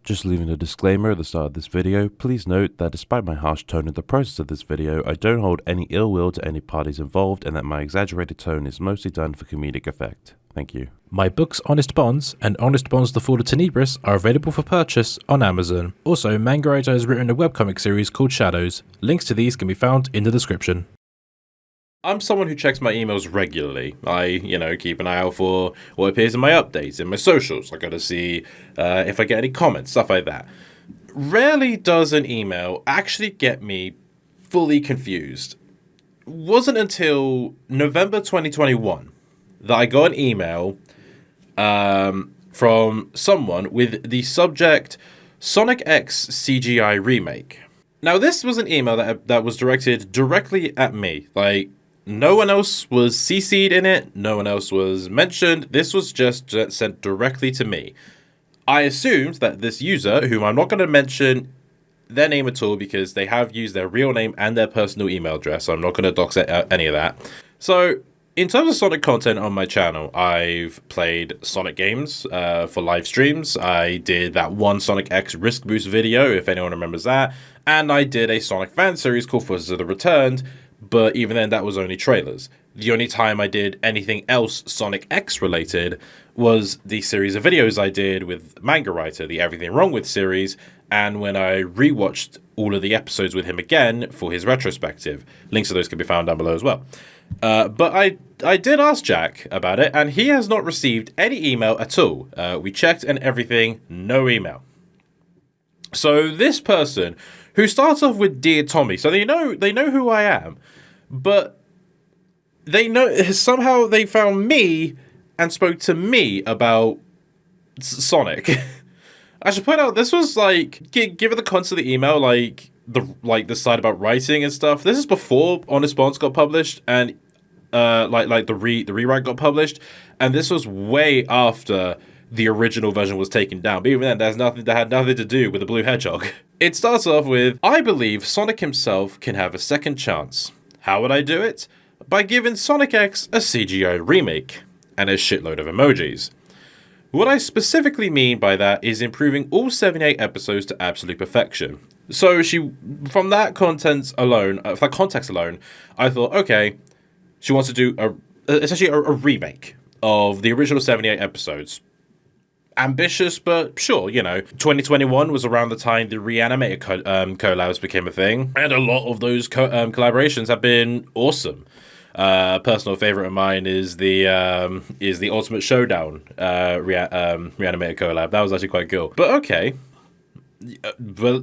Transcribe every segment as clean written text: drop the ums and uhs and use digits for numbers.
Just leaving a disclaimer at the start of this video, please note that despite my harsh tone in the process of this video, I don't hold any ill will to any parties involved and that my exaggerated tone is mostly done for comedic effect. Thank you. My books Honest Bonds and Honest Bonds The Fall of Tenebris are available for purchase on Amazon. Also, manga writer has written a webcomic series called Shadows. Links to these can be found in the description. I'm someone who checks my emails regularly. I, keep an eye out for what appears in my updates, in my socials. I gotta see if I get any comments, stuff like that. Rarely does an email actually get me fully confused. Wasn't until November 2021 that I got an email from someone with the subject Sonic X CGI Remake. Now, this was an email that was directed directly at me. Like, no one else was CC'd in it. No one else was mentioned. This was just sent directly to me. I assumed that this user, whom I'm not going to mention their name at all because they have used their real name and their personal email address, so I'm not going to dox any of that. So, in terms of Sonic content on my channel, I've played Sonic games for live streams. I did that one Sonic X Risk Boost video, if anyone remembers that. And I did a Sonic fan series called Forces of the Returned, but even then that was only trailers. The only time I did anything else Sonic X related was the series of videos I did with manga writer, the Everything Wrong With series, and when I rewatched all of the episodes with him again for his retrospective. Links to those can be found down below as well. But I did ask Jack about it, and he has not received any email at all. We checked and everything, no email. So this person, who starts off with Dear Tommy, so they know who I am, but they know somehow they found me and spoke to me about Sonic. I should point out this was like, given the context of the email, the side about writing and stuff. This is before Honest Bonds got published and the rewrite got published, and this was way after the original version was taken down. But even then, that had nothing to do with the Blue Hedgehog. It starts off with, I believe Sonic himself can have a second chance. How would I do it? By giving Sonic X a CGI remake, and a shitload of emojis. What I specifically mean by that is improving all 78 episodes to absolute perfection. So from that context alone, I thought, okay, she wants to do essentially a remake of the original 78 episodes. Ambitious, but sure, 2021 was around the time the reanimated collabs became a thing, and a lot of those collaborations have been awesome. Personal favorite of mine is the Ultimate Showdown reanimated collab. That was actually quite cool. But okay, but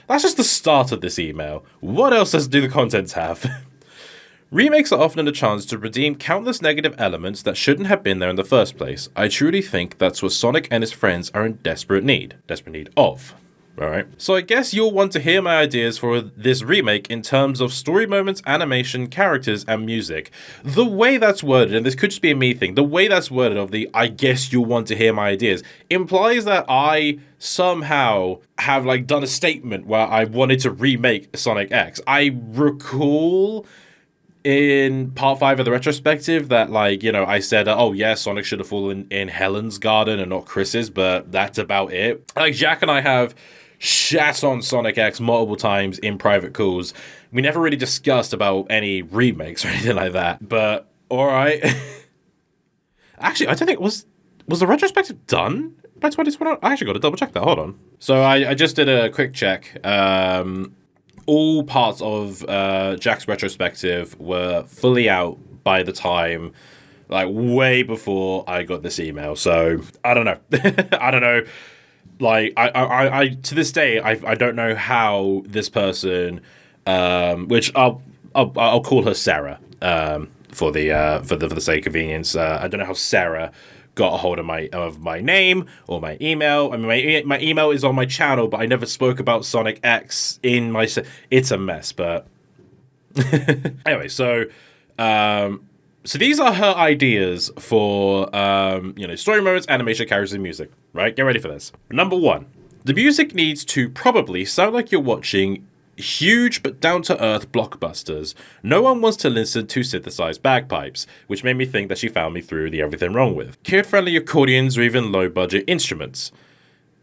that's just the start of this email. What else do the contents have? Remakes are often a chance to redeem countless negative elements that shouldn't have been there in the first place. I truly think that's what Sonic and his friends are in desperate need of. Alright, so I guess you'll want to hear my ideas for this remake in terms of story moments, animation, characters, and music. The way that's worded, and this could just be a me thing, the way that's worded of the I guess you'll want to hear my ideas implies that I somehow have done a statement where I wanted to remake Sonic X. I recall in part 5 of the retrospective that I said, oh yeah, Sonic should have fallen in Helen's garden and not Chris's, but that's about it. Jack and I have shat on Sonic X multiple times in private calls. We never really discussed about any remakes or anything like that, but alright. Actually, I don't think, was the retrospective done by 2021? I actually got to double check that, hold on. So I just did a quick check. All parts of Jack's retrospective were fully out by the time, way before I got this email. So I don't know. I don't know. I to this day, I don't know how this person, which I'll call her Sarah, for the sake of convenience. I don't know how Sarah got a hold of my name or my email. I mean, my email is on my channel, but I never spoke about Sonic X in my... It's a mess, but... Anyway, so these are her ideas for, story moments, animation, characters, and music, right? Get ready for this. Number 1. The music needs to probably sound like you're watching huge but down-to-earth blockbusters. No one wants to listen to synthesized bagpipes, which made me think that she found me through the Everything Wrong With. Kid-friendly accordions or even low-budget instruments.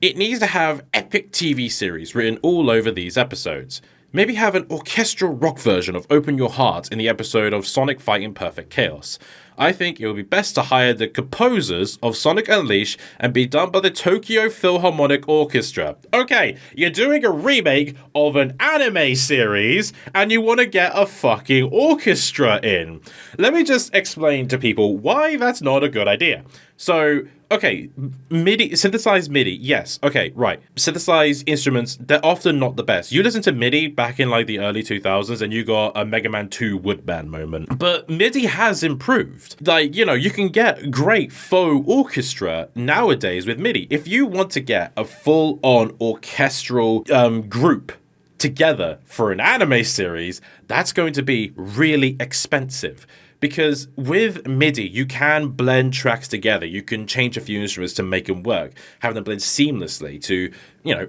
It needs to have epic TV series written all over these episodes. Maybe have an orchestral rock version of Open Your Heart in the episode of Sonic Fighting Perfect Chaos. I think it would be best to hire the composers of Sonic Unleashed and be done by the Tokyo Philharmonic Orchestra. Okay, you're doing a remake of an anime series and you want to get a fucking orchestra in. Let me just explain to people why that's not a good idea. So, okay, MIDI, synthesized MIDI, yes, okay, right. Synthesized instruments, they're often not the best. You listen to MIDI back in like the early 2000s and you got a Mega Man 2 Woodband moment. But MIDI has improved. Like, you know, you can get great faux orchestra nowadays with MIDI. If you want to get a full-on orchestral group together for an anime series, that's going to be really expensive. Because with MIDI, you can blend tracks together. You can change a few instruments to make them work, have them blend seamlessly to, you know,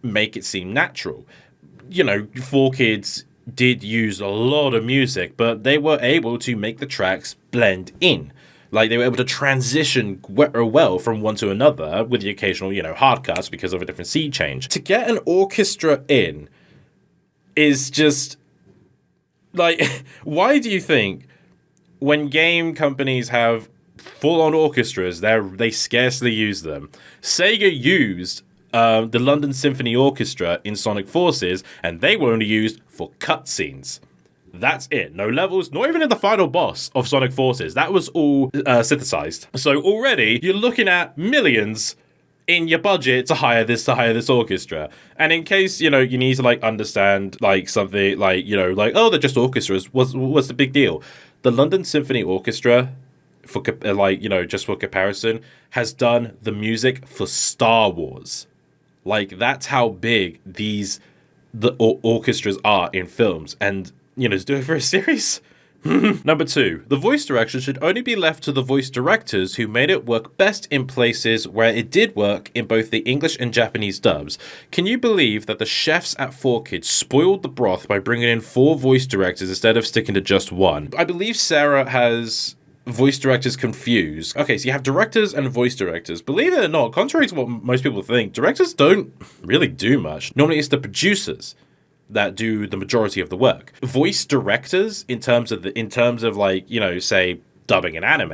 make it seem natural. You know, 4Kids did use a lot of music, but they were able to make the tracks blend in. Like, they were able to transition well from one to another with the occasional, you know, hard cuts because of a different C change. To get an orchestra in is just, like, why do you think when game companies have full-on orchestras, they scarcely use them? Sega used the London Symphony Orchestra in Sonic Forces, and they were only used for cutscenes. That's it. No levels, not even in the final boss of Sonic Forces. That was all synthesized. So already, you're looking at millions in your budget to hire this orchestra. And in case, you know, you need to, like, understand, like, something, like, you know, like, oh, they're just orchestras, what's the big deal? The London Symphony Orchestra, for like, you know, just for comparison, has done the music for Star Wars. Like, that's how big the orchestras are in films. And, you know, to do it for a series? Number 2, the voice direction should only be left to the voice directors who made it work best in places where it did work in both the English and Japanese dubs. Can you believe that the chefs at 4Kids spoiled the broth by bringing in 4 voice directors instead of sticking to just one? I believe Sarah has voice directors confused. Okay, so you have directors and voice directors. Believe it or not, contrary to what most people think, directors don't really do much. Normally it's the producers that do the majority of the work. Voice directors, in terms of like, you know, say dubbing an anime,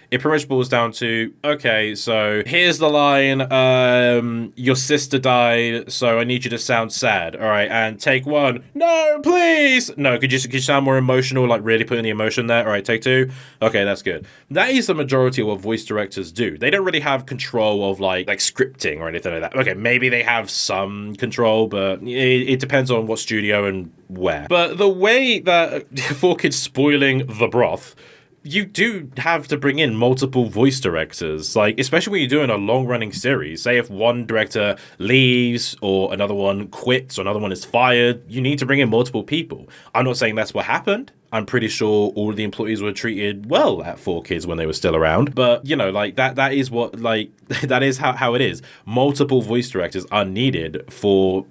it pretty much boils down to, okay, so here's the line, your sister died, so I need you to sound sad. All right, and take 1. No, please. No, could you sound more emotional, like really put in the emotion there? All right, take 2. Okay, that's good. That is the majority of what voice directors do. They don't really have control of like scripting or anything like that. Okay, maybe they have some control, but it depends on what studio and where. But the way that 4Kids spoiling the broth, you do have to bring in multiple voice directors, like, especially when you're doing a long-running series. Say if one director leaves or another one quits or another one is fired, you need to bring in multiple people. I'm not saying that's what happened. I'm pretty sure all of the employees were treated well at 4Kids when they were still around. But, you know, like, that is what, like, that is how it is. Multiple voice directors are needed for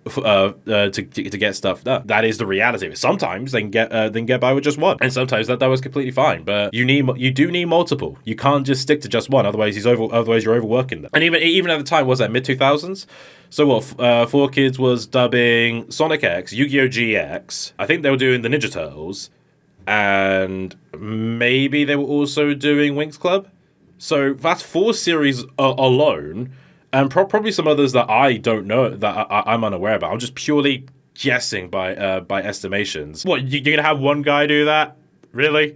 to get stuff done. That is the reality. Sometimes they can get by with just one, and sometimes that was completely fine. But you do need multiple. You can't just stick to just one. Otherwise you're overworking them. And even at the time, was that mid 2000s? So what? 4Kids was dubbing Sonic X, Yu-Gi-Oh! GX. I think they were doing the Ninja Turtles, and maybe they were also doing Winx Club. So that's 4 series alone. And probably some others that I don't know, that I'm unaware about. I'm just purely guessing by estimations. What, you're gonna have one guy do that? Really?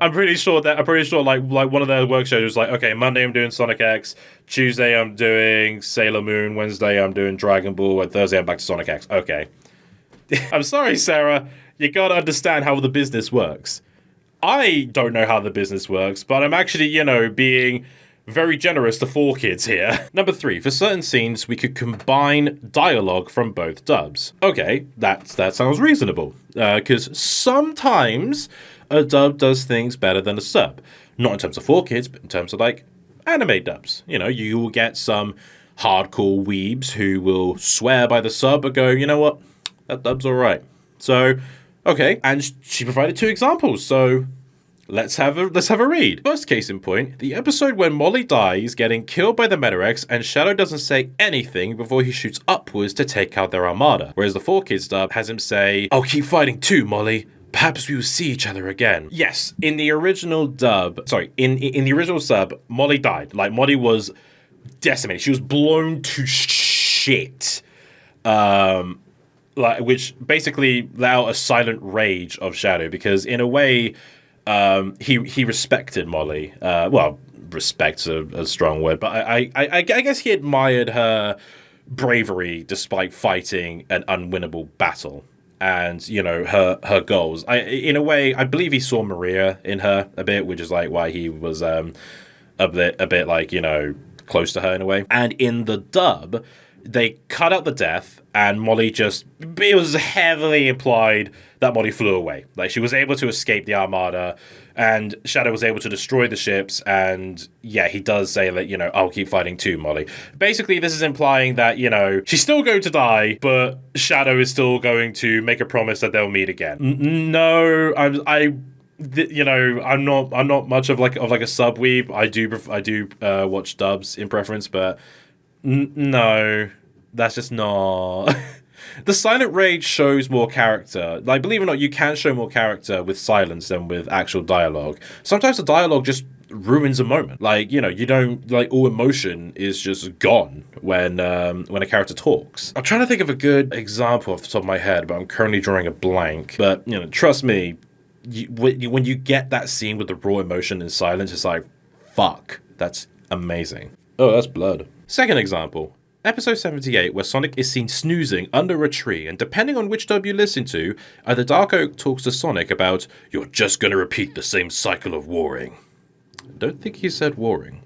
I'm pretty sure like one of their work schedules was like, okay, Monday I'm doing Sonic X, Tuesday I'm doing Sailor Moon, Wednesday I'm doing Dragon Ball, and Thursday I'm back to Sonic X. Okay. I'm sorry, Sarah. You gotta understand how the business works. I don't know how the business works, but I'm actually, you know, being very generous to 4Kids here. Number 3, for certain scenes, we could combine dialogue from both dubs. Okay, that sounds reasonable. Because sometimes a dub does things better than a sub. Not in terms of 4Kids, but in terms of, like, anime dubs. You know, you will get some hardcore weebs who will swear by the sub but go, you know what, that dub's alright. So, okay, and she provided 2 examples, so let's have a read. First case in point, the episode when Molly dies getting killed by the Meta-Rex and Shadow doesn't say anything before he shoots upwards to take out their armada. Whereas the 4Kids dub has him say, "I'll keep fighting too, Molly. Perhaps we will see each other again." Yes, in the original in the original sub, Molly died. Like, Molly was decimated. She was blown to shit. Which basically let out a silent rage of Shadow, because in a way, he respected Molly. Well, respect's a strong word, but I guess he admired her bravery despite fighting an unwinnable battle. And, you know, her goals. In a way, I believe he saw Maria in her a bit, which is like why he was a bit like, you know, close to her in a way. And in the dub, they cut out the death, and Molly it was heavily implied that Molly flew away. Like, she was able to escape the armada, and Shadow was able to destroy the ships, and yeah, he does say that, you know, "I'll keep fighting too, Molly." Basically, this is implying that, you know, she's still going to die, but Shadow is still going to make a promise that they'll meet again. No, you know, I'm not much of like a sub weeb. I do watch dubs in preference, but no, that's just not. The silent rage shows more character. Like, believe it or not, you can show more character with silence than with actual dialogue. Sometimes the dialogue just ruins a moment. Like, you know, you don't, like, all emotion is just gone when a character talks. I'm trying to think of a good example off the top of my head, but I'm currently drawing a blank. But, you know, trust me, when you get that scene with the raw emotion and silence, it's like, fuck, that's amazing. Oh, that's blood. Second example. Episode 78, where Sonic is seen snoozing under a tree, and depending on which dub you listen to, either Dark Oak talks to Sonic about, "You're just gonna repeat the same cycle of warring." I don't think he said warring.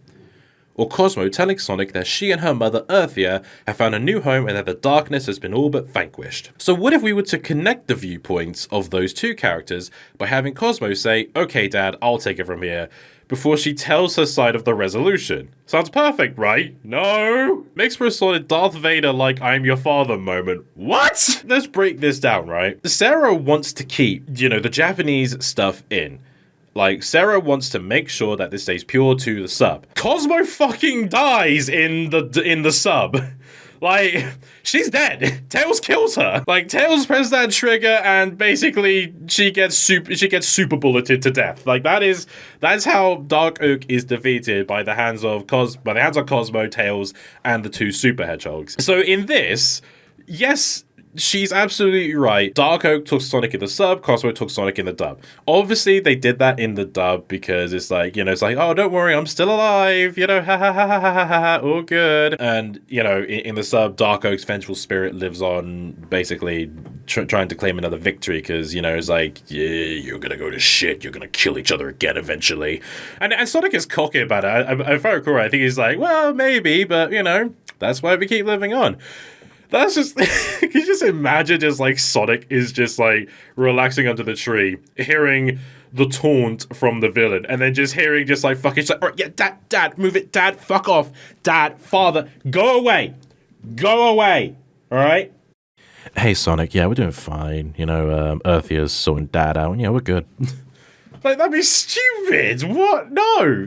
Or Cosmo telling Sonic that she and her mother Earthia have found a new home and that the darkness has been all but vanquished. So what if we were to connect the viewpoints of those two characters by having Cosmo say, "Okay, Dad, I'll take it from here," before she tells her side of the resolution? Sounds perfect, right? No! Makes for a solid Darth Vader like "I'm your father" moment. What? Let's break this down, right? Sarah wants to keep, you know, the Japanese stuff in. Like, Sarah wants to make sure that this stays pure to the sub. Cosmo fucking dies in the sub. Like, she's dead. Tails kills her. Like, Tails presses that trigger and basically she gets super bulleted to death. Like, that's how Dark Oak is defeated by the hands of Cosmo, Tails, and the two super hedgehogs. So in this, yes, she's absolutely right. Dark Oak talks Sonic in the sub, Cosmo talks Sonic in the dub. Obviously, they did that in the dub because it's like, you know, it's like, "Oh, don't worry, I'm still alive, you know, ha ha ha ha ha ha ha, all good." And, you know, in the sub, Dark Oak's vengeful spirit lives on, basically trying to claim another victory because, you know, it's like, "Yeah, you're gonna go to shit, you're gonna kill each other again eventually." And Sonic is cocky about it. If I recall right, I think he's like, "Well, maybe, but, you know, that's why we keep living on." That's just, can you just imagine just like Sonic is just like relaxing under the tree, hearing the taunt from the villain, and then just hearing just like fucking, like, "All right, yeah, dad, move it, dad, fuck off, dad, father, go away, all right?" "Hey, Sonic, yeah, we're doing fine. You know, Earthia's sorting dad out, and yeah, we're good." Like, that'd be stupid. What? No.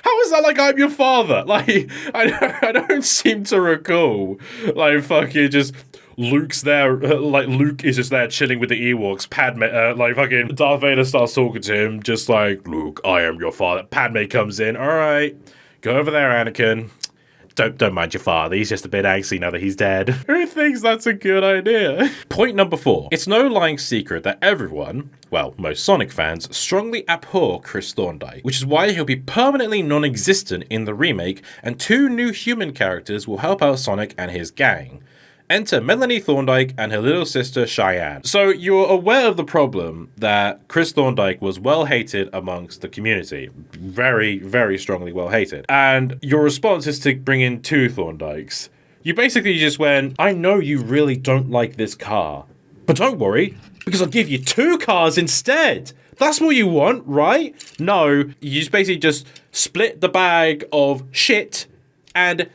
How is that like "I'm your father"? Like, I don't seem to recall. Like, fucking just Luke's there. Like, Luke is just there chilling with the Ewoks. Padme, like, fucking Darth Vader starts talking to him, just like, "Luke, I am your father." Padme comes in. "All right, go over there, Anakin. Don't mind your father, he's just a bit angsty now that he's dead." Who thinks that's a good idea? Point number 4. It's no lying secret that everyone, well, most Sonic fans, strongly abhor Chris Thorndike, which is why he'll be permanently non-existent in the remake, and 2 new human characters will help out Sonic and his gang. Enter Melanie Thorndike and her little sister Cheyenne. So you're aware of the problem that Chris Thorndike was well hated amongst the community. Very, very strongly well hated. And your response is to bring in 2 Thorndikes. You basically just went, "I know you really don't like this car, but don't worry, because I'll give you 2 cars instead. That's what you want, right?" No, you just basically just split the bag of shit and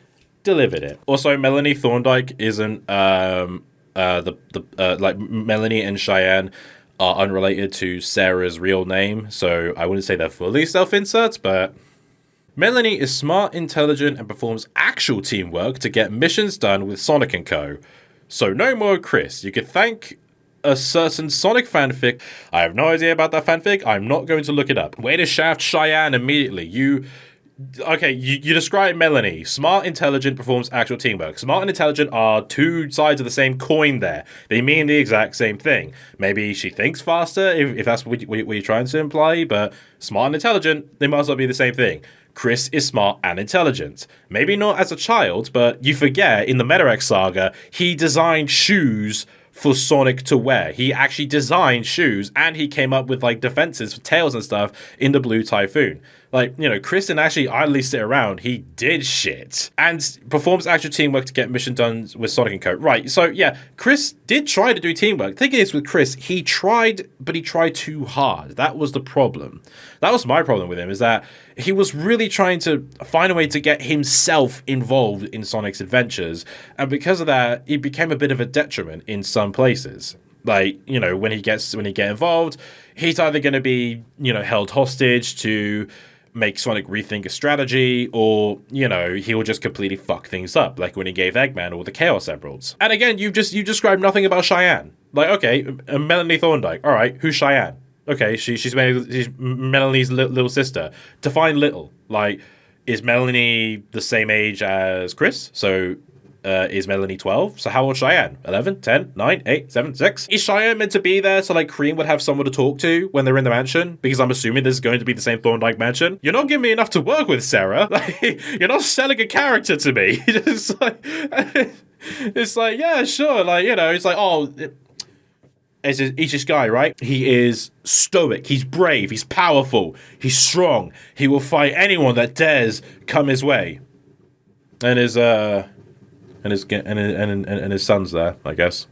delivered it. Also, Melanie Thorndike isn't like Melanie and Cheyenne are unrelated to Sarah's real name, so I wouldn't say they're fully self-inserts, but Melanie is smart, intelligent, and performs actual teamwork to get missions done with Sonic & Co. So no more Chris. You could thank a certain Sonic fanfic. I have no idea about that fanfic. I'm not going to look it up. Way to shaft Cheyenne immediately. You describe Melanie. Smart, intelligent, performs actual teamwork. Smart and intelligent are two sides of the same coin there. They mean the exact same thing. Maybe she thinks faster, if that's what you're trying to imply, but smart and intelligent, they must not be the same thing. Chris is smart and intelligent. Maybe not as a child, but you forget, in the Meta-X saga, he designed shoes for Sonic to wear. He actually designed shoes, and he came up with, like, defenses for Tails and stuff in the Blue Typhoon. Like, you know, Chris didn't actually idly sit around. He did shit. And performs actual teamwork to get mission done with Sonic & Co. Right, so yeah, Chris did try to do teamwork. The thing is, with Chris, he tried, but he tried too hard. That was the problem. That was my problem with him, is that he was really trying to find a way to get himself involved in Sonic's adventures. And because of that, it became a bit of a detriment in some places. Like, you know, when he get involved, he's either going to be, you know, held hostage to make Sonic rethink a strategy, or, you know, he will just completely fuck things up, like when he gave Eggman all the Chaos Emeralds. And again, you described nothing about Cheyenne. Like, okay, Melanie Thorndike, all right, who's Cheyenne? Okay, she's Melanie's little sister. Define little. Like, is Melanie the same age as Chris? So is Melanie 12? So how old is Cheyenne? 11, 10, 9, 8, 7, 6? Is Cheyenne meant to be there so, like, Cream would have someone to talk to when they're in the mansion? Because I'm assuming this is going to be the same Thorndike mansion. You're not giving me enough to work with, Sarah. Like, you're not selling a character to me. It's like, yeah, sure. Like, you know, it's like, oh, he's this guy, right? He is stoic. He's brave. He's powerful. He's strong. He will fight anyone that dares come his way. And his son's there, I guess.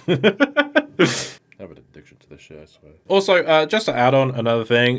I have an addiction to this shit, I swear. Also, just to add on another thing,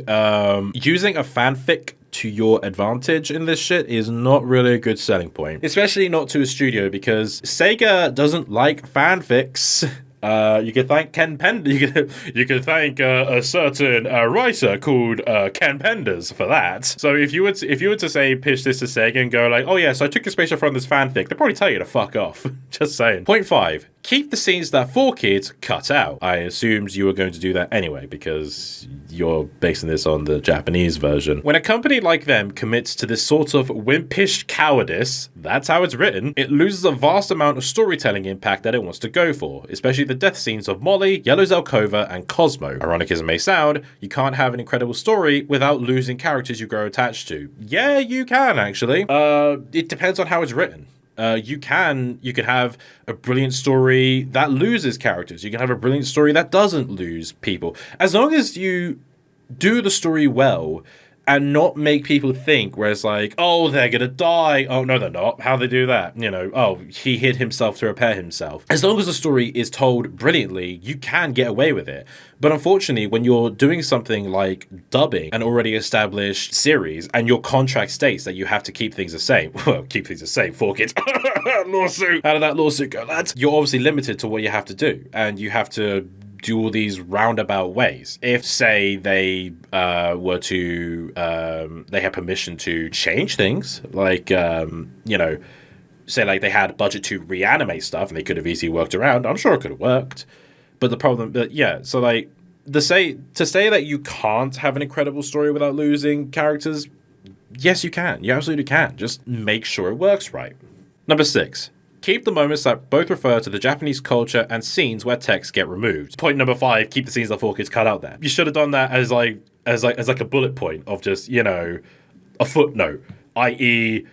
using a fanfic to your advantage in this shit is not really a good selling point. Especially not to a studio, because Sega doesn't like fanfics. You could thank Ken Pender. You could thank a certain writer called Ken Penders for that. So if you were to say pitch this to Sega and go like, oh yeah, so I took inspiration from this fanfic, they'd probably tell you to fuck off. Just saying. Point 5. Keep the scenes that 4Kids cut out. I assumed you were going to do that anyway, because you're basing this on the Japanese version. When a company like them commits to this sort of wimpish cowardice, that's how it's written, it loses a vast amount of storytelling impact that it wants to go for, especially the death scenes of Molly, Yellow Zelkova, and Cosmo. Ironic as it may sound, you can't have an incredible story without losing characters you grow attached to. Yeah, you can, actually. It depends on how it's written. You can have a brilliant story that loses characters. You can have a brilliant story that doesn't lose people. As long as you do the story well and not make people think where it's like, oh, they're gonna die. Oh, no, they're not. How they do that? You know, oh, he hid himself to repair himself. As long as the story is told brilliantly, you can get away with it. But unfortunately, when you're doing something like dubbing an already established series and your contract states that you have to keep things the same, well, keep things the same, 4Kids, lawsuit. How did that lawsuit go, lads? You're obviously limited to what you have to do, and you have to do all these roundabout ways. If, say, they were to, they had permission to change things, like, you know, say, like, they had budget to reanimate stuff, and they could have easily worked around, I'm sure it could have worked. But the problem, yeah, so, like, to say that you can't have an incredible story without losing characters, yes, you can. You absolutely can. Just make sure it works right. Number 6. Keep the moments that both refer to the Japanese culture and scenes where text get removed. Point number 5, keep the scenes that 4Kids cut out there. You should have done that as a bullet point of just, you know, a footnote, i.e.,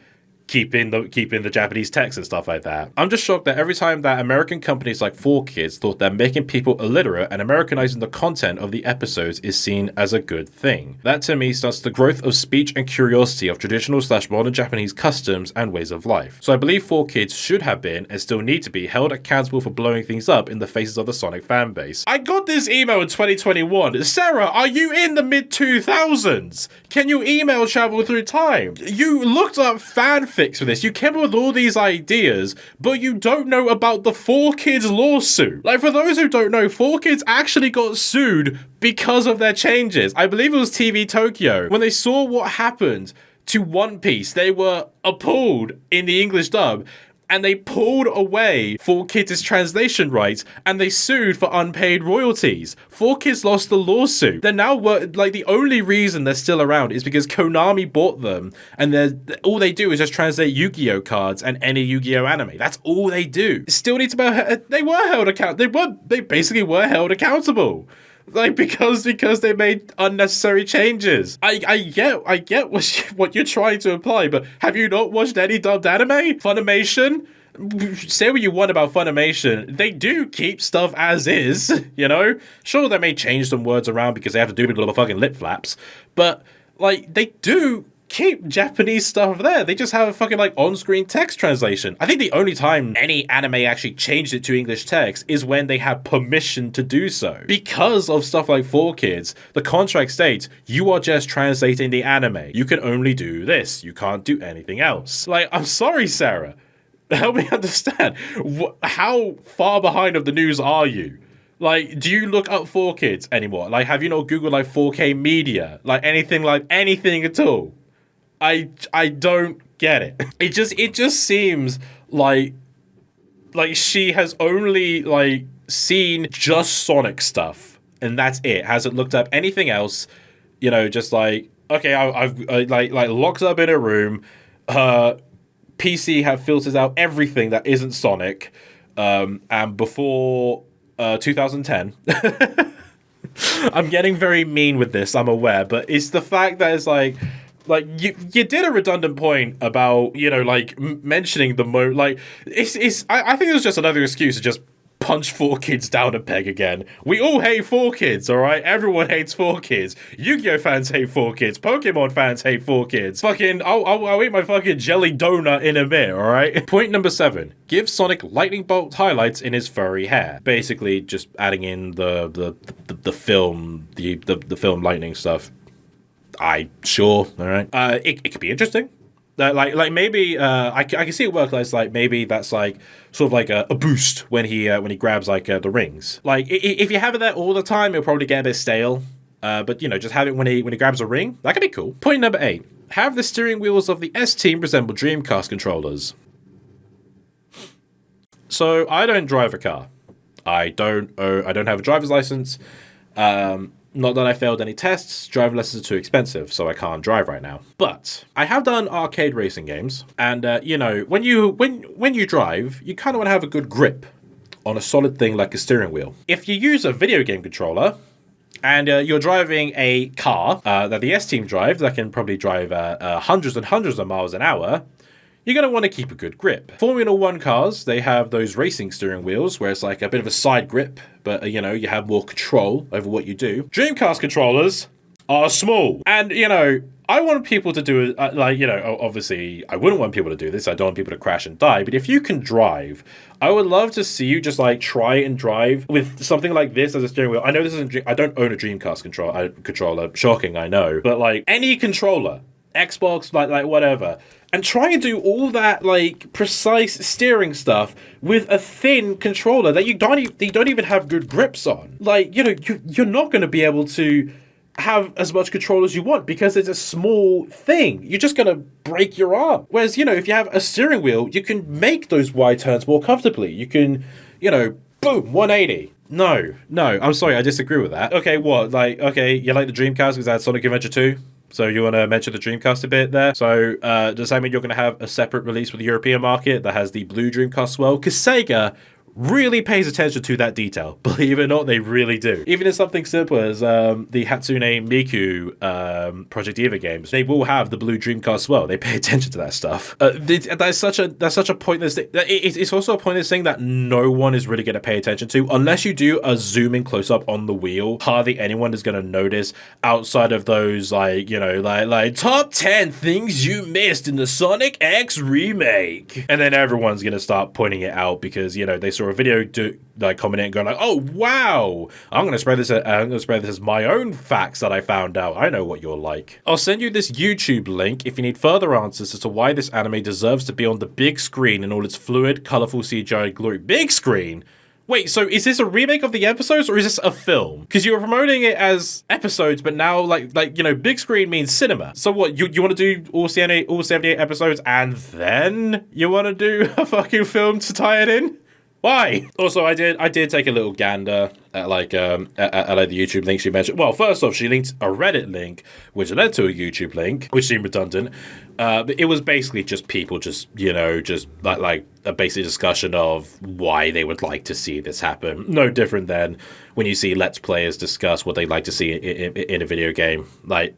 keeping the Japanese text and stuff like that. I'm just shocked that every time that American companies like 4Kids thought that making people illiterate and Americanizing the content of the episodes is seen as a good thing. That to me starts the growth of speech and curiosity of traditional/modern Japanese customs and ways of life. So I believe 4Kids should have been and still need to be held accountable for blowing things up in the faces of the Sonic fan base. I got this email in 2021. Sarah, are you in the mid-2000s? Can you email travel through time? You looked up fanfic fix for this. You came up with all these ideas, but you don't know about the 4Kids lawsuit. Like, for those who don't know, 4Kids actually got sued because of their changes. I believe it was TV Tokyo. When they saw what happened to One Piece, they were appalled in the English dub, and they pulled away 4Kids' translation rights, and they sued for unpaid royalties. 4Kids lost the lawsuit. They're now, like, the only reason they're still around is because Konami bought them, and all they do is just translate Yu-Gi-Oh cards and any Yu-Gi-Oh anime. That's all they do. They were held accountable. They basically were held accountable. Like, because they made unnecessary changes. I get what you're trying to imply, but have you not watched any dubbed anime? Funimation? Say what you want about Funimation, they do keep stuff as is, you know? Sure, they may change some words around because they have to do little fucking lip flaps, but, like, they do keep Japanese stuff there. They just have a fucking, like, on-screen text translation. I think the only time any anime actually changed it to English text is when they had permission to do so. Because of stuff like 4Kids, the contract states, you are just translating the anime. You can only do this. You can't do anything else. Like, I'm sorry, Sarah. Help me understand. How far behind of the news are you? Like, do you look up 4Kids anymore? Like, have you not Googled, like, 4K media? Like, anything at all? I don't get it. It just seems like she has only, like, seen just Sonic stuff, and that's it. Hasn't looked up anything else. You know, just like, okay, I've locked up in a room. Her PC filters out everything that isn't Sonic. And before 2010. I'm getting very mean with this, I'm aware, but it's the fact that it's like you did a redundant point about, you know, like mentioning I think it was just another excuse to just punch 4Kids down a peg again. We all hate 4Kids, all right? Everyone hates 4Kids. Yu-Gi-Oh fans hate 4Kids. Pokemon fans hate 4Kids. Fucking, I'll eat my fucking jelly donut in a bit, all right? Point number 7. Give Sonic lightning bolt highlights in his furry hair. Basically, just adding in the film, the film lightning stuff. Sure, all right. It could be interesting. Like maybe I can see it work like maybe that's like sort of like a boost when he grabs like the rings. Like if you have it there all the time, it'll probably get a bit stale. But you know, just have it when he grabs a ring. That could be cool. Point number 8: have the steering wheels of the S Team resemble Dreamcast controllers. So I don't drive a car. I don't have a driver's license. Not that I failed any tests, driving lessons are too expensive, so I can't drive right now. But I have done arcade racing games, and you know, when you drive, you kind of want to have a good grip on a solid thing like a steering wheel. If you use a video game controller, and you're driving a car that the S-Team drive, that can probably drive hundreds and hundreds of miles an hour, you're going to want to keep a good grip. Formula 1 cars, they have those racing steering wheels where it's like a bit of a side grip, but, you know, you have more control over what you do. Dreamcast controllers are small. And, you know, I want people to do it, like, you know, obviously, I wouldn't want people to do this. I don't want people to crash and die. But if you can drive, I would love to see you just, like, try and drive with something like this as a steering wheel. I know this isn't, I don't own a Dreamcast controller. Shocking, I know. But, like, any controller, Xbox, like whatever, and try and do all that like precise steering stuff with a thin controller that you don't even have good grips on. Like, you know, you're not going to be able to have as much control as you want because it's a small thing. You're just going to break your arm. Whereas, you know, if you have a steering wheel, you can make those wide turns more comfortably. You can, you know, boom, 180. No, I'm sorry, I disagree with that. Okay, what? Like, okay, you like the Dreamcast because that's Sonic Adventure 2? So you want to mention the Dreamcast a bit there? So does that mean you're going to have a separate release for the European market that has the blue Dreamcast as well? Because Sega really pays attention to that detail. Believe it or not, they really do. Even in something simple as the Hatsune Miku Project Eva games, they will have the blue Dreamcast as well. They pay attention to that stuff. That's such a pointless thing. It's also a pointless thing that no one is really going to pay attention to. Unless you do a zoom in close up on the wheel, hardly anyone is going to notice outside of those, like, you know, like top 10 things you missed in the Sonic X remake. And then everyone's going to start pointing it out because, you know, they saw or a video commenting and going like, "Oh wow, I'm gonna spread this. I'm gonna spread this as my own facts that I found out. I know what you're like." I'll send you this YouTube link if you need further answers as to why this anime deserves to be on the big screen in all its fluid, colorful CGI glory. Big screen. Wait, so is this a remake of the episodes or is this a film? Because you were promoting it as episodes, but now like big screen means cinema. So what, you want to do all 78 episodes and then you want to do a fucking film to tie it in? Why? Also, I did take a little gander at the YouTube link she mentioned. Well, first off, she linked a Reddit link, which led to a YouTube link, which seemed redundant. But it was basically just people like a basic discussion of why they would like to see this happen. No different than when you see Let's Players discuss what they'd like to see in a video game. Like,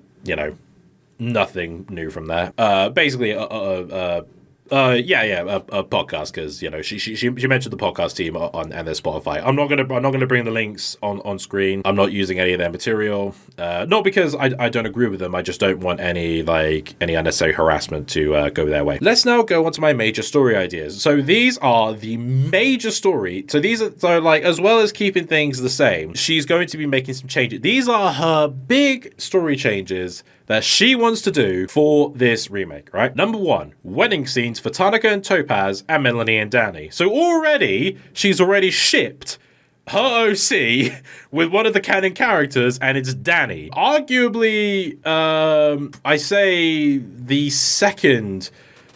nothing new from there. Basically, a podcast, because she mentioned the podcast team on and their Spotify. I'm not gonna bring the links on screen. I'm not using any of their material, not because I don't agree with them. I just don't want any unnecessary harassment to go their way. Let's now go on to my major story ideas. So these are the major story. So as well as keeping things the same, she's going to be making some changes. These are her big story changes that she wants to do for this remake, right? Number 1, wedding scenes for Tanaka and Topaz and Melanie and Danny. So she's already shipped her OC with one of the canon characters, and it's Danny. Arguably, I say the second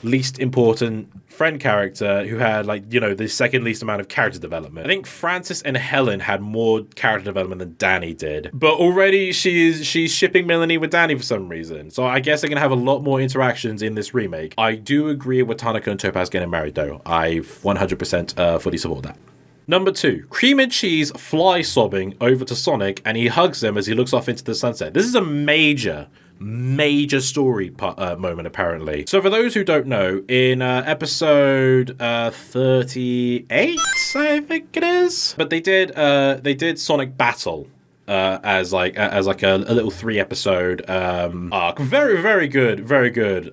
least important friend character who had the second least amount of character development. I think Francis and Helen had more character development than Danny did, but already she's shipping Melanie with Danny for some reason. So I guess they're gonna have a lot more interactions in this remake. I do agree with Tanaka and Topaz getting married though. I 100% fully support that. Number 2, Cream and Cheese fly sobbing over to Sonic and he hugs them as he looks off into the sunset. This is a major story moment, apparently. So for those who don't know, in episode 38, I think it is, but they did Sonic Battle as a little 3-episode arc. Very good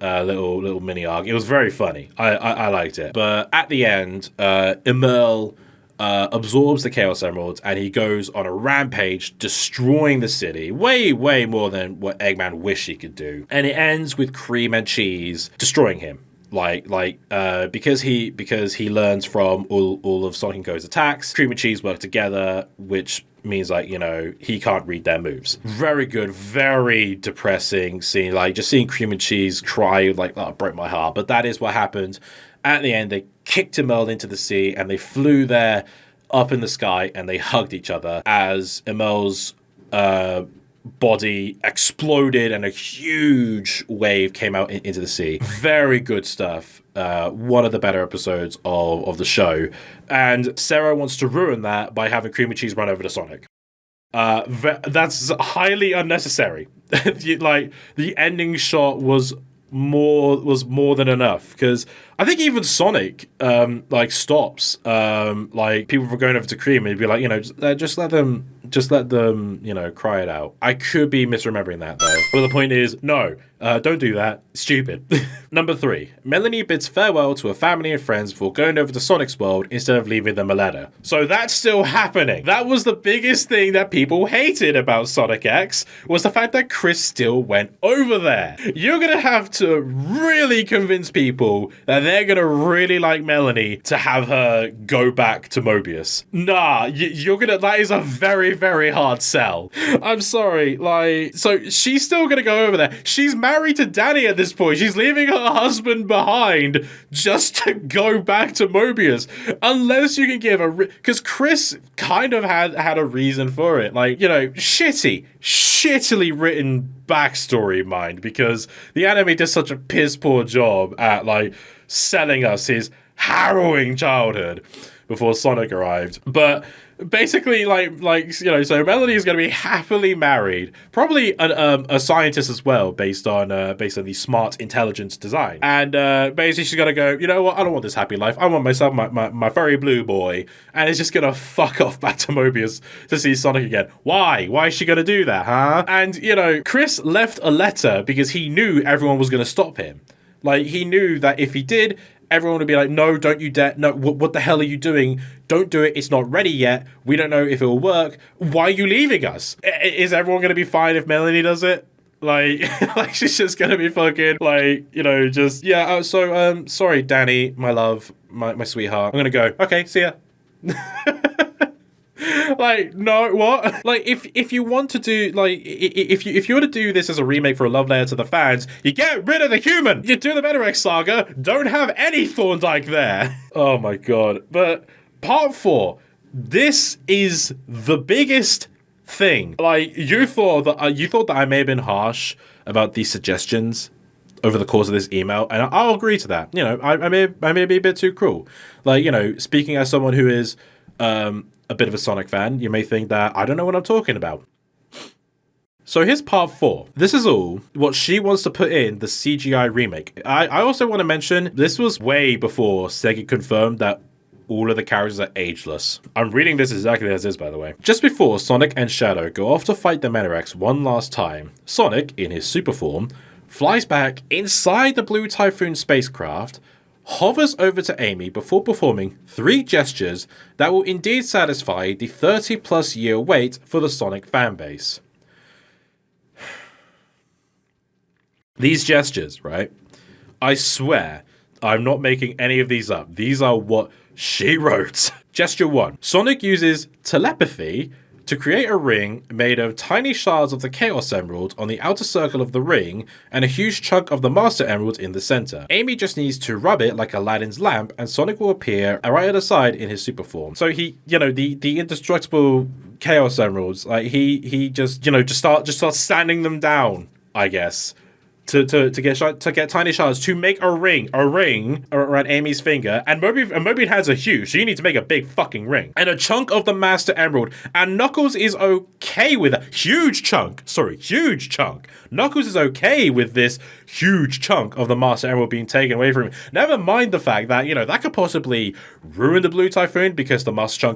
little mini arc. It was very funny. I liked it. But at the end, Emil absorbs the Chaos Emeralds and he goes on a rampage, destroying the city way more than what Eggman wished he could do. And it ends with Cream and Cheese destroying him. Because he learns from all of Sonic & Co's attacks. Cream and Cheese work together, which means he can't read their moves. Very good, very depressing scene. Just seeing Cream and Cheese cry, that broke my heart. But that is what happened. At the end, they kicked Emil into the sea and they flew there up in the sky and they hugged each other as Emil's body exploded and a huge wave came out into the sea. Very good stuff. One of the better episodes of the show. And Sarah wants to ruin that by having Cream and Cheese run over to Sonic. That's highly unnecessary. The ending shot was more than enough, because I think even Sonic stops people from going over to Cream and he'd be like, just let them cry it out. I could be misremembering that though, but the point is, no, don't do that. Stupid. Number 3, Melanie bids farewell to her family and friends before going over to Sonic's world instead of leaving them a letter. So that's still happening. That was the biggest thing that people hated about Sonic X, was the fact that Chris still went over there. You're gonna have to really convince people that they're gonna really like Melanie to have her go back to Mobius. Nah, that is a very, very hard sell. I'm sorry, so she's still gonna go over there. She's married to Danny at this point. She's leaving her husband behind just to go back to Mobius. Unless you can give because Chris kind of had a reason for it. Shittily written backstory, mind, because the anime does such a piss poor job at selling us his harrowing childhood before Sonic arrived. But basically, so Melanie is going to be happily married, probably a scientist as well, based on the smart intelligence design. And basically, she's going to go, you know what? I don't want this happy life. I want myself my furry blue boy, and is just going to fuck off back to Mobius to see Sonic again. Why? Why is she going to do that, huh? And Chris left a letter because he knew everyone was going to stop him. He knew that if he did, everyone would be like, no, don't you dare. No, what the hell are you doing? Don't do it. It's not ready yet. We don't know if it will work. Why are you leaving us? Is everyone going to be fine if Melanie does it? Like, like she's just going to be fucking, like, you know, just, yeah, sorry, Danny, my love, my sweetheart. I'm going to go. Okay, see ya. Like, no, what? Like, if you want to do, like, if you were to do this as a remake for a love letter to the fans, you get rid of the human. You do the Metarex saga, don't have any Thorndyke there. Oh my god. But part 4, this is the biggest thing. Like, you thought that I may have been harsh about these suggestions over the course of this email, and I'll agree to that. You know, I may be a bit too cruel. Like, you know, speaking as someone who is a bit of a Sonic fan, you may think that I don't know what I'm talking about. So here's part 4. This is all what she wants to put in the CGI remake. I also want to mention, this was way before Sega confirmed that all of the characters are ageless. I'm reading this exactly as is, by the way. Just before Sonic and Shadow go off to fight the Metarex one last time, Sonic, in his super form, flies back inside the Blue Typhoon spacecraft, hovers over to Amy before performing 3 gestures that will indeed satisfy the 30-plus year wait for the Sonic fanbase. These gestures, right? I swear, I'm not making any of these up. These are what she wrote. Gesture 1. Sonic uses telepathy to create a ring made of tiny shards of the Chaos Emerald on the outer circle of the ring and a huge chunk of the Master Emerald in the center. Amy just needs to rub it like Aladdin's lamp and Sonic will appear right at her side in his super form. So he, you know, the indestructible Chaos Emeralds, like he just, you know, just starts sanding them down, I guess. To get tiny shards to make a ring around Amy's finger, and Moby has a huge, so you need to make a big fucking ring and a chunk of the Master Emerald. And Knuckles is okay with a huge chunk. Knuckles is okay with this huge chunk of the Master Emerald being taken away from him. Never mind the fact that, you know, that could possibly ruin the Blue Typhoon because the Master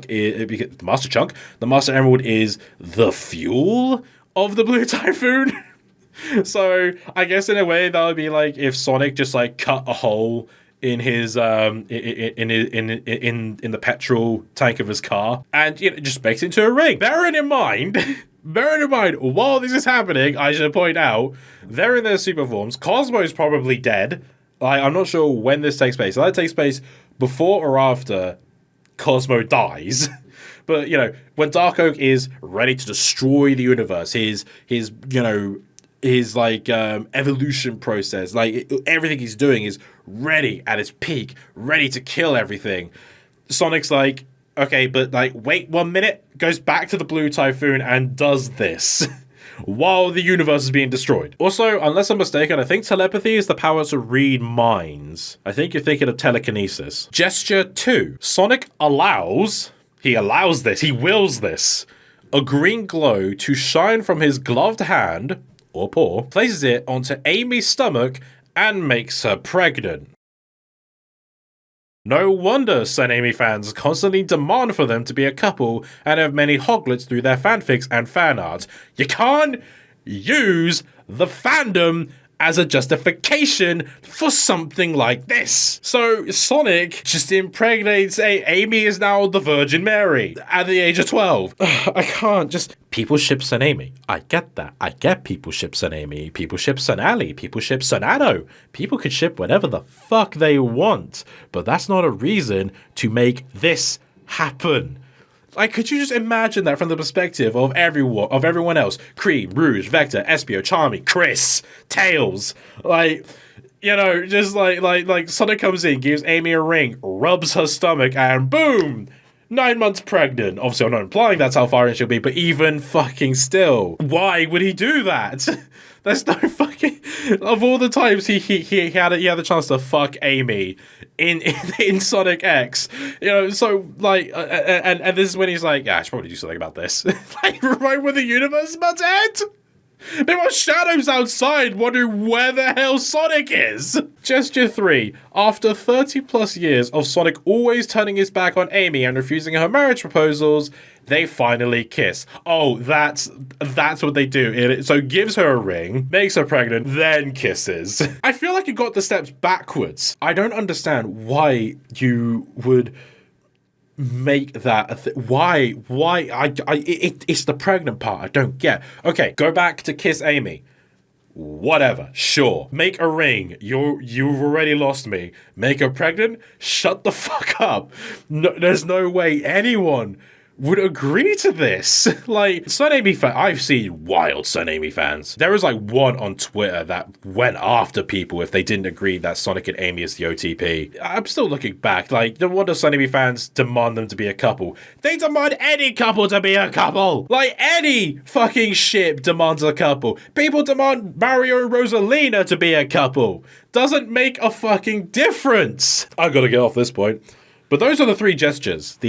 Emerald is the fuel of the Blue Typhoon. So I guess in a way that would be like if Sonic just like cut a hole in his in the petrol tank of his car and, you know, just makes it into a ring. Bearing in mind, while this is happening, I should point out they're in their super forms. Cosmo's probably dead. Like, I'm not sure when this takes place. So that takes place before or after Cosmo dies. But, you know, when Dark Oak is ready to destroy the universe, his like evolution process, like everything he's doing is ready at its peak, ready to kill everything. Sonic's like, okay, but like, wait 1 minute, goes back to the Blue Typhoon and does this while the universe is being destroyed. Also, unless I'm mistaken, I think telepathy is the power to read minds. I think you're thinking of telekinesis. Gesture 2. Sonic wills this, a green glow to shine from his gloved hand or paw, places it onto Amy's stomach and makes her pregnant. No wonder Sen Amy fans constantly demand for them to be a couple and have many hoglets through their fanfics and fan art. You can't use the fandom as a justification for something like this. So Sonic just impregnates Amy is now the Virgin Mary at the age of 12. I can't just... People ship Sen Amy. I get that. I get people ship Sen Amy. People ship Sen Ali. People ship Sonado. People could ship whatever the fuck they want. But that's not a reason to make this happen. Like, could you just imagine that from the perspective of everyone else? Cream, Rouge, Vector, Espio, Charmy, Chris, Tails. Like, you know, just like Sonic comes in, gives Amy a ring, rubs her stomach, and boom! 9 months pregnant. Obviously, I'm not implying that's how far in she'll be, but even fucking still, why would he do that? There's no fucking... Of all the times he had a chance to fuck Amy in Sonic X, you know, so, like, and this is when he's like, yeah, I should probably do something about this. Like, right when the universe is about to end? There are shadows outside wondering where the hell Sonic is! Gesture 3. After 30 plus years of Sonic always turning his back on Amy and refusing her marriage proposals, they finally kiss. Oh, that's what they do. So gives her a ring, makes her pregnant, then kisses. I feel like you got the steps backwards. I don't understand why you would make that why it's the pregnant part I don't get. Okay, go back to kiss Amy. Whatever, sure. Make a ring. You've already lost me. Make her pregnant? Shut the fuck up. No, there's no way anyone would agree to this. Like, Son Amy fan, I've seen wild Son Amy fans. There was like one on Twitter that went after people if they didn't agree that Sonic and Amy is the OTP. I'm still looking back, like, no wonder Son Amy fans demand them to be a couple. They demand any couple to be a couple. Like, any fucking ship demands a couple. People demand Mario and Rosalina to be a couple. Doesn't make a fucking difference. I gotta get off this point. But those are the three gestures.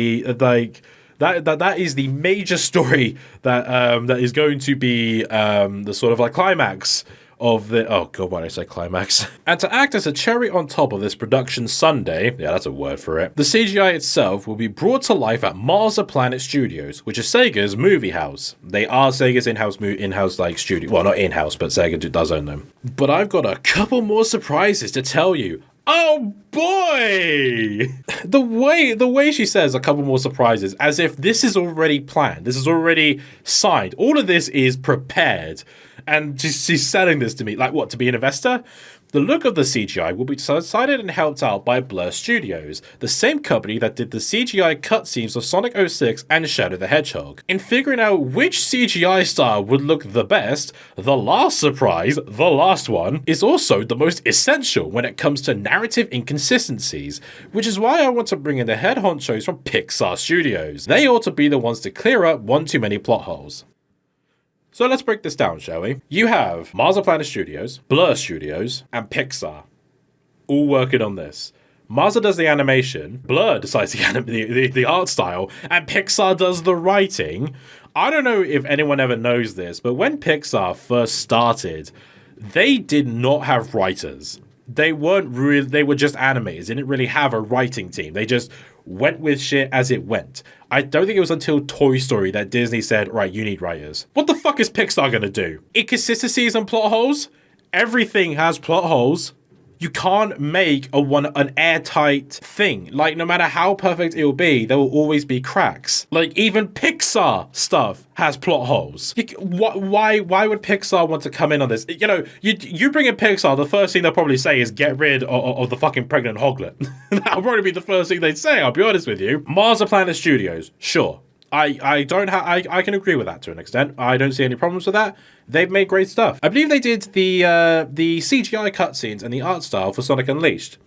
That is the major story that is going to be the sort of like climax of the... Oh god, why did I say climax? And to act as a cherry on top of this production Sunday, yeah, that's a word for it, the CGI itself will be brought to life at Marza Planet Studios, which is Sega's movie house. They are Sega's in-house like studio. Well, not in-house, but Sega does own them. But I've got a couple more surprises to tell you. Oh boy! The way she says a couple more surprises, as if this is already planned, this is already signed, all of this is prepared, and she's selling this to me, like what, to be an investor? The look of the CGI will be decided and helped out by Blur Studios, the same company that did the CGI cutscenes of Sonic 06 and Shadow the Hedgehog. In figuring out which CGI style would look the best, the last surprise, the last one, is also the most essential when it comes to narrative inconsistencies, which is why I want to bring in the head honchos from Pixar Studios. They ought to be the ones to clear up one too many plot holes. So let's break this down, shall we? You have Marza Planet Studios, Blur Studios, and Pixar all working on this. Marza does the animation, Blur decides the art style, and Pixar does the writing. I don't know if anyone ever knows this, but when Pixar first started, they did not have writers. They were just animators. They didn't really have a writing team. They just went with shit as it went. I don't think it was until Toy Story that Disney said, right, you need writers. What the fuck is Pixar gonna do? Inconsistencies and plot holes? Everything has plot holes. You can't make an airtight thing. Like, no matter how perfect it will be, there will always be cracks. Like, even Pixar stuff has plot holes. Why would Pixar want to come in on this? You know, you bring in Pixar, the first thing they'll probably say is get rid of the fucking pregnant hoglet. That'll probably be the first thing they'd say, I'll be honest with you. Marza Planet Studios, sure. I can agree with that to an extent. I don't see any problems with that. They've made great stuff. I believe they did the CGI cutscenes and the art style for Sonic Unleashed.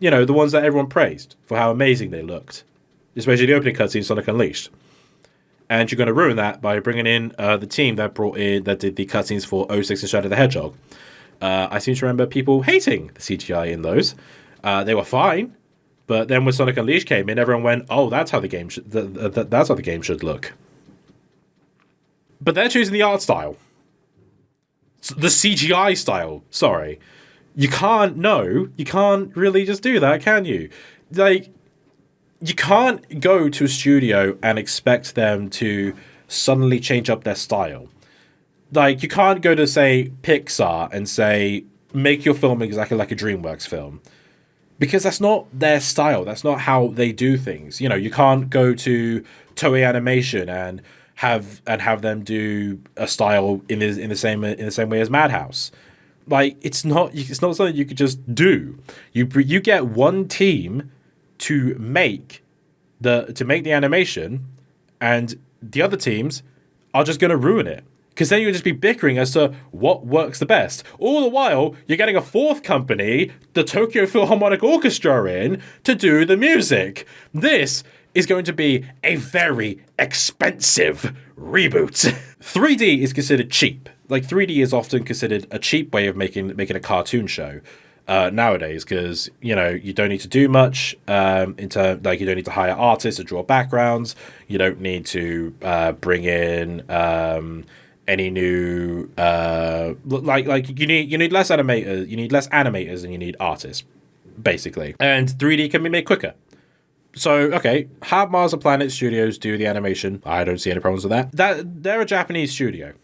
You know, the ones that everyone praised for how amazing they looked. Especially the opening cutscene, Sonic Unleashed. And you're going to ruin that by bringing in the team that did the cutscenes for 06 and Shadow the Hedgehog. I seem to remember people hating the CGI in those. They were fine. But then when Sonic Unleashed came in, everyone went, "Oh, that's how the game that's how the game should look." But they're choosing the art style, the CGI style. Sorry, you can't really just do that, can you? Like, you can't go to a studio and expect them to suddenly change up their style. Like, you can't go to, say, Pixar and say, make your film exactly like a DreamWorks film. Because that's not their style. That's not how they do things. You know, you can't go to Toei Animation and have them do a style in the same way as Madhouse. Like, it's not something you could just do. You get one team to make the animation, and the other teams are just going to ruin it. Because then you'll just be bickering as to what works the best. All the while, you're getting a fourth company, the Tokyo Philharmonic Orchestra, in to do the music. This is going to be a very expensive reboot. 3D is considered cheap. Like, 3D is often considered a cheap way of making a cartoon show nowadays, because, you know, you don't need to do much you don't need to hire artists to draw backgrounds. You don't need to bring in any new like you need less animators and you need artists, basically. And 3D can be made quicker. So, okay, have Marza Planet Studios do the animation. I don't see any problems with that. They're a Japanese studio.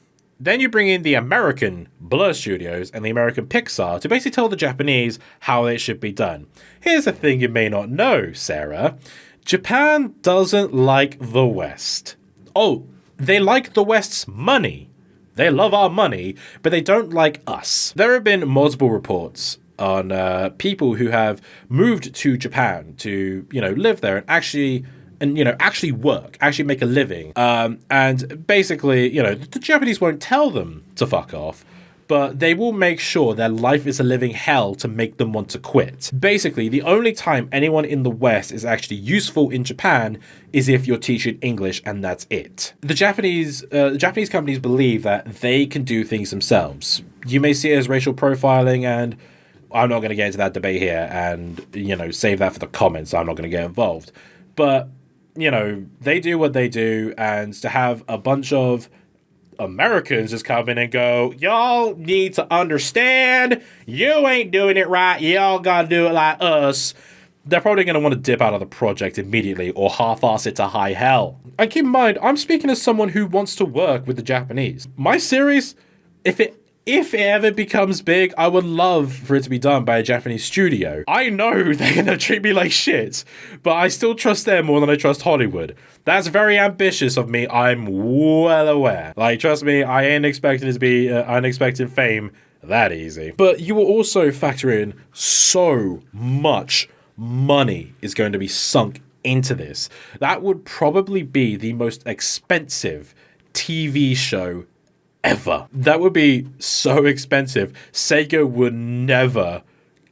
Then you bring in the American Blur Studios and the American Pixar to basically tell the Japanese how it should be done. Here's the thing you may not know, Sarah. Japan doesn't like the West. Oh, they like the West's money. They love our money, but they don't like us. There have been multiple reports on people who have moved to Japan to, live there and actually work, actually make a living. And basically, the Japanese won't tell them to fuck off, but they will make sure their life is a living hell to make them want to quit. Basically, the only time anyone in the West is actually useful in Japan is if you're teaching English, and that's it. The Japanese companies believe that they can do things themselves. You may see it as racial profiling, and I'm not going to get into that debate here and, save that for the comments. I'm not going to get involved. But, they do what they do, and to have a bunch of Americans just come in and go, y'all need to understand, you ain't doing it right, y'all gotta do it like us, they're probably going to want to dip out of the project immediately or half-ass it to high hell. And keep in mind, I'm speaking as someone who wants to work with the Japanese. My series, if it ever becomes big, I would love for it to be done by a Japanese studio. I know they're going to treat me like shit, but I still trust them more than I trust Hollywood. That's very ambitious of me, I'm well aware. Like, trust me, I ain't expecting it to be unexpected fame that easy. But you will also factor in so much money is going to be sunk into this. That would probably be the most expensive TV show ever. That would be so expensive. Sega would never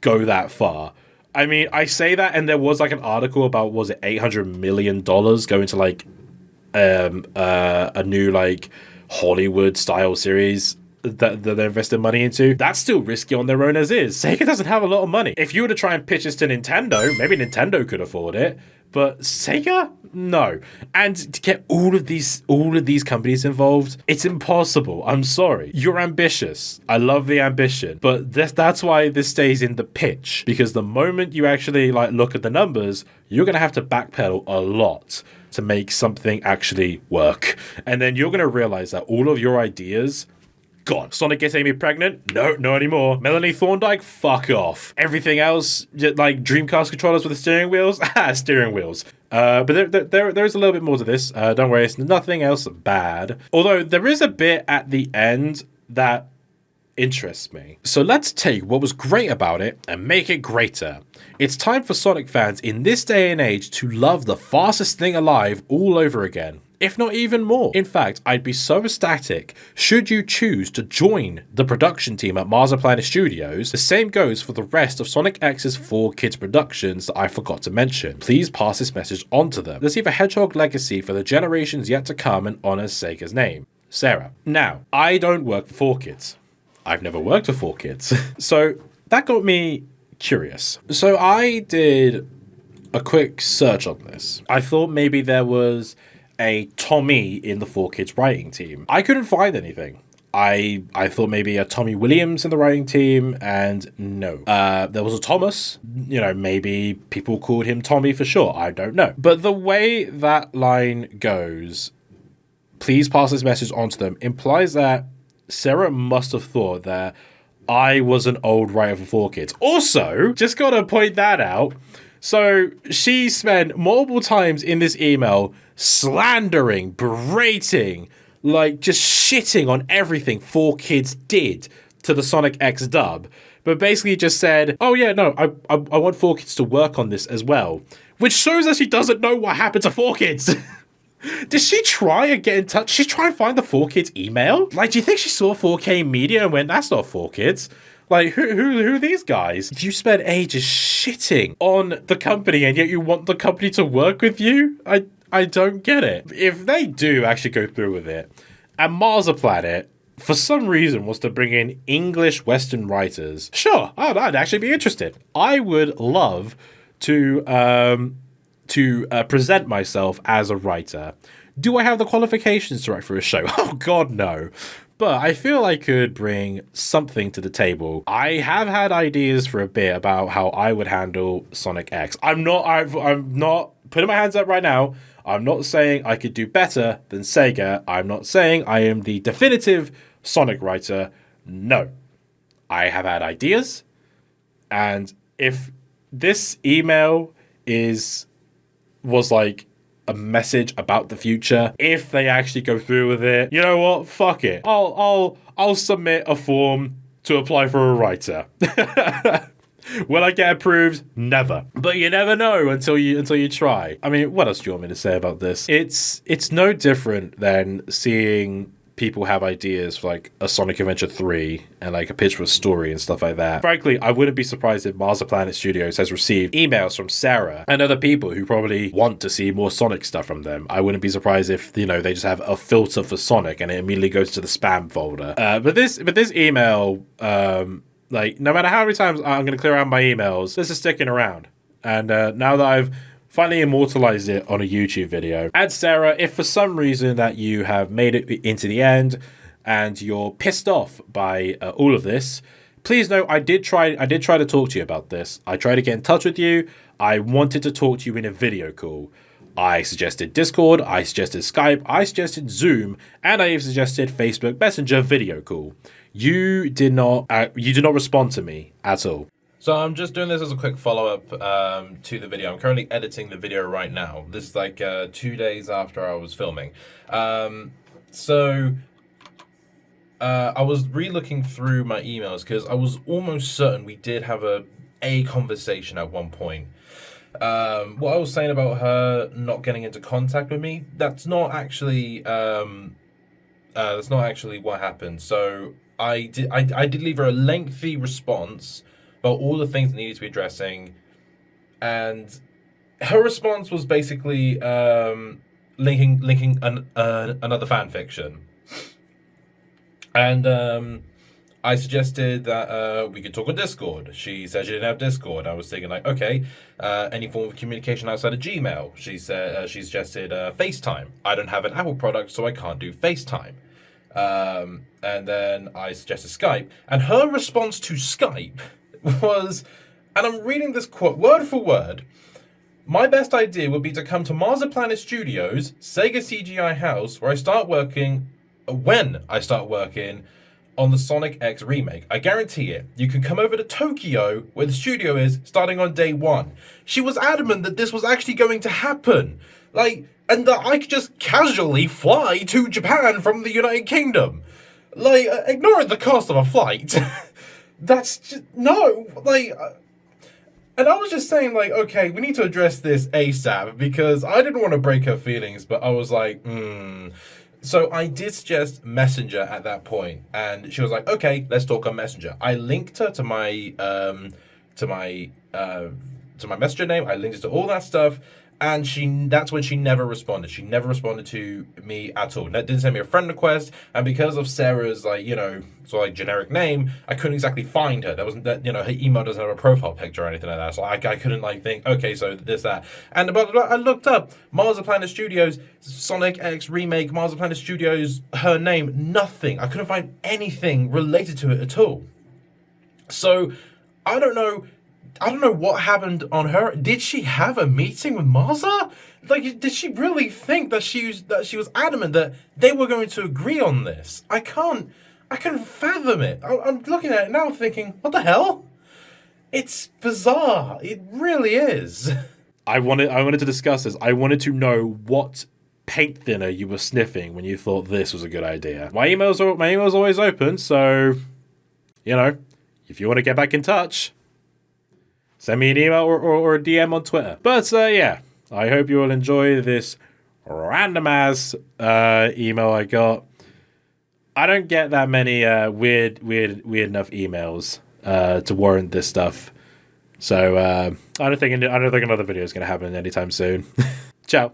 go that far. I mean, I say that, and there was like an article about, was it $800 million going to like a new like Hollywood style series that they invested money into. That's still risky on their own as is. Sega doesn't have a lot of money. If you were to try and pitch this to Nintendo, maybe Nintendo could afford it, but Sega? No. And to get all of these companies involved, it's impossible. I'm sorry. You're ambitious. I love the ambition, but that's why this stays in the pitch, because the moment you actually like look at the numbers, you're going to have to backpedal a lot to make something actually work. And then you're going to realize that all of your ideas gone. Sonic gets Amy pregnant? No, not anymore. Melanie Thorndike? Fuck off. Everything else, like Dreamcast controllers with the steering wheels? Steering wheels. But there's a little bit more to this. Don't worry, it's nothing else bad. Although there is a bit at the end that interests me. So let's take what was great about it and make it greater. It's time for Sonic fans in this day and age to love the fastest thing alive all over again, if not even more. In fact, I'd be so ecstatic should you choose to join the production team at Marza Planet Studios. The same goes for the rest of Sonic X's 4 Kids productions that I forgot to mention. Please pass this message on to them. Let's leave a Hedgehog legacy for the generations yet to come and honor Sega's name. Sarah. Now, I don't work for 4Kids. I've never worked for 4Kids. So that got me curious. So I did a quick search on this. I thought maybe there was a Tommy in the 4Kids writing team. I couldn't find anything. I thought maybe a Tommy Williams in the writing team, and no. There was a Thomas. Maybe people called him Tommy for sure. I don't know. But the way that line goes, please pass this message on to them, implies that Sarah must have thought that I was an old writer for 4Kids. Also, just gotta point that out. So she spent multiple times in this email slandering, berating, like just shitting on everything 4Kids did to the Sonic X dub. But basically just said, oh yeah, no, I want 4Kids to work on this as well. Which shows that she doesn't know what happened to 4Kids. Did she try and get in touch? She try and find the 4Kids email? Like, do you think she saw 4K Media and went, that's not 4Kids? Like, who are these guys? You spent ages shitting on the company, and yet you want the company to work with you? I don't get it. If they do actually go through with it, and Marza Planet, for some reason, was to bring in English Western writers, sure, I'd actually be interested. I would love to to present myself as a writer. Do I have the qualifications to write for a show? Oh God, no. But I feel I could bring something to the table. I have had ideas for a bit about how I would handle Sonic X. I'm not putting my hands up right now. I'm not saying I could do better than Sega. I'm not saying I am the definitive Sonic writer. No. I have had ideas. And if this email was like a message about the future, if they actually go through with it, you know what? Fuck it. I'll submit a form to apply for a writer. Will I get approved? Never. But you never know until you try. I mean, what else do you want me to say about this? It's no different than seeing people have ideas for like a Sonic Adventure 3 and like a pitch for a story and stuff like that. Frankly, I wouldn't be surprised if Marza Planet Studios has received emails from Sarah and other people who probably want to see more Sonic stuff from them. I wouldn't be surprised if, they just have a filter for Sonic and it immediately goes to the spam folder. But this email, like, no matter how many times I'm going to clear out my emails, this is sticking around. And now that I've finally immortalized it on a YouTube video. And Sarah, if for some reason that you have made it into the end and you're pissed off by all of this, please know I did try to talk to you about this. I tried to get in touch with you. I wanted to talk to you in a video call. I suggested Discord, I suggested Skype, I suggested Zoom, and I even suggested Facebook Messenger video call. You did not respond to me at all. So I'm just doing this as a quick follow-up to the video. I'm currently editing the video right now. This is like 2 days after I was filming. I was re-looking through my emails because I was almost certain we did have a conversation at one point. What I was saying about her not getting into contact with me, that's not actually what happened. So I did leave her a lengthy response about all the things that needed to be addressing, and her response was basically linking another fan fiction. And I suggested that we could talk on Discord. She said she didn't have Discord. I was thinking like, okay, any form of communication outside of Gmail. She suggested FaceTime. I don't have an Apple product, so I can't do FaceTime. And then I suggested Skype. And her response to Skype was, and I'm reading this quote word for word, "My best idea would be to come to Marza Planet Studios, Sega CGI house, when I start working on the Sonic X remake. I guarantee it. You can come over to Tokyo, where the studio is, starting on day one." She was adamant that this was actually going to happen. And that I could just casually fly to Japan from the United Kingdom. Ignoring the cost of a flight. That's just, no, and I was just saying, okay, we need to address this ASAP, because I didn't want to break her feelings, but I was like, So I did suggest Messenger at that point, and she was like, okay, let's talk on Messenger. I linked her to my Messenger name, I linked it to all that stuff, and that's when she never responded. She never responded to me at all. Didn't send me a friend request, and because of Sarah's generic name, I couldn't exactly find her. There wasn't her email doesn't have a profile picture or anything like that. So I couldn't think, okay, so this, that. And I looked up Marza Planet Studios, Sonic X remake, Marza Planet Studios, her name, nothing. I couldn't find anything related to it at all. So I don't know what happened on her. Did she have a meeting with Marza? Did she really think that she was adamant that they were going to agree on this? I can't fathom it. I'm looking at it now thinking, what the hell? It's bizarre. It really is. I wanted to discuss this. I wanted to know what paint thinner you were sniffing when you thought this was a good idea. My email's always open, so if you want to get back in touch, send me an email or a DM on Twitter. But yeah, I hope you will enjoy this random ass email I got. I don't get that many weird enough emails to warrant this stuff. So I don't think another video is going to happen anytime soon. Ciao.